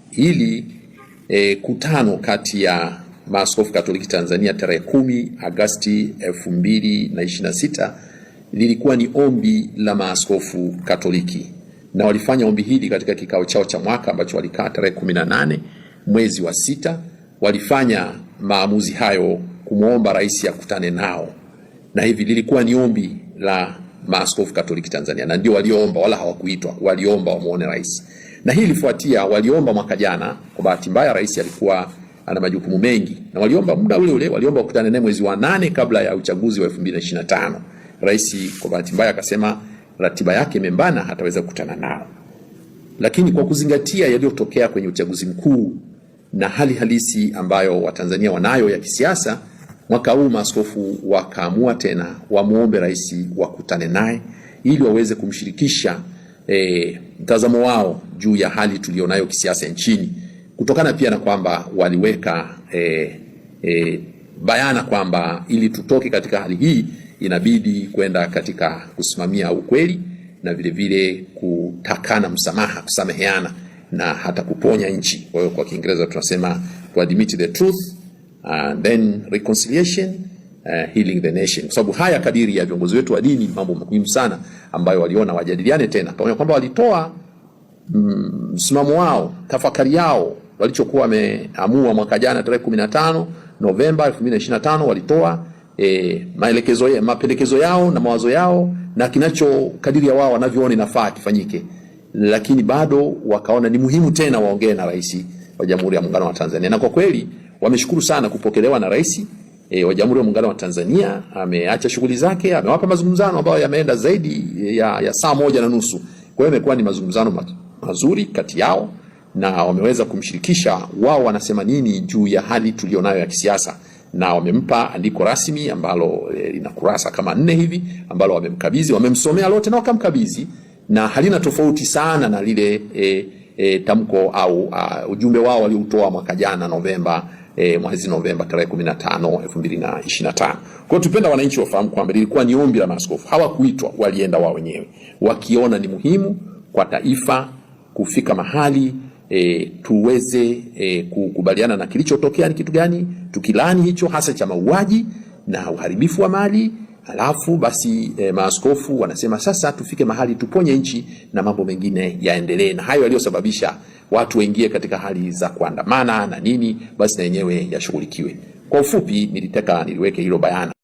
hili kutano kati ya Maaskofu Katoliki Tanzania tarehe 10 Agosti 2026 lilikuwa ni ombi la maaskofu Katoliki, na walifanya ombi hili katika kikao chao cha mwaka ambacho walikaa tarehe 18 mwezi wa 6. Walifanya maamuzi hayo kumuomba rais akutane nao, na hivi lilikuwa ni ombi la Maaskofu Katoliki Tanzania, na ndio walioomba, wala hawakuitwa, waliomba wamuone rais. Na hii ilifuatia waliomba mwaka jana. Kwa bahati mbaya rais alikuwa ana majukumu mengi, na waliomba muda ule ule, waliomba kukutana naye mwezi wa 8 kabla ya uchaguzi wa 2025. Rais kwa bahati mbaya akasema ratiba yake imembana, hataweza kukutana nao. Lakini kwa kuzingatia yaliyotokea kwenye uchaguzi mkuu na hali halisi ambayo Watanzania wanayo ya kisiasa, mwaka huu maaskofu wakaamua tena wamuombe rais wakutane naye ili waweze kumshirikisha mtazamo wao juu ya hali tulionayo kisiasa nchini, kutokana pia na kwamba waliweka bayana kwamba ili tutoke katika hali hii inabidi kwenda katika kusimamia ukweli na vile vile kutakana msamaha, kusameheana na hata kuponya nchi. Kwa hiyo kwa Kiingereza tunasema to admit the truth and then reconciliation, healing the nation. Kwa sababu haya kadiri ya viongozi wetu wa dini mambo muhimu sana ambayo waliona wajadiliane tena, pamoja kwamba walitoa msimamo wao, tafakari yao walichokuwa wameamua mwaka jana tarehe 15 Novemba 2025. Walitoa mapendekezo yao na mawazo yao na kinacho kadiri ya wao wanavyoona inafaa kifanyike, lakini bado wakaona ni muhimu tena waongee na rais wa Jamhuri ya Muungano wa Tanzania. Na kwa kweli wameshukuru sana kupokelewa na rais wa Jamhuri ya Muungano wa Tanzania. Ameacha shughuli zake, amewapa mazungumzano ambayo yameenda zaidi ya saa 1.5. Kwa hiyo imekuwa ni mazungumzano mazuri kati yao, na wameweza kumshirikisha wao wanasema nini juu ya hali tulionayo ya kisiasa, na wamempa andiko rasmi ambalo lina kurasa kama 4 hivi ambalo wamemkabidhi, wamemsomea lote na wakamkabidhi, na halina tofauti sana na lile tamko au ujumbe wao waliotoa mwaka jana mwezi Novemba tarehe 15 2025. Kwa hiyo tupenda wananchi wafahamu kwamba lilikuwa ni ombi la maaskofu, hawakuitwa, walienda wao wenyewe wakiona ni muhimu kwa taifa kufika mahali tuweze kukubaliana na kilichotokea ni kitu gani, tukilani hicho hasa cha mauaji na uharibifu wa mali. Alafu basi maaskofu wanasema sasa tufike mahali tuponye nchi na mambo mengine yaendelee, na hayo yaliyosababisha watu waingie katika hali za kuandamana na nini, basi na yenyewe yashughulikiwe. Kwa ufupi niliweke hilo bayana.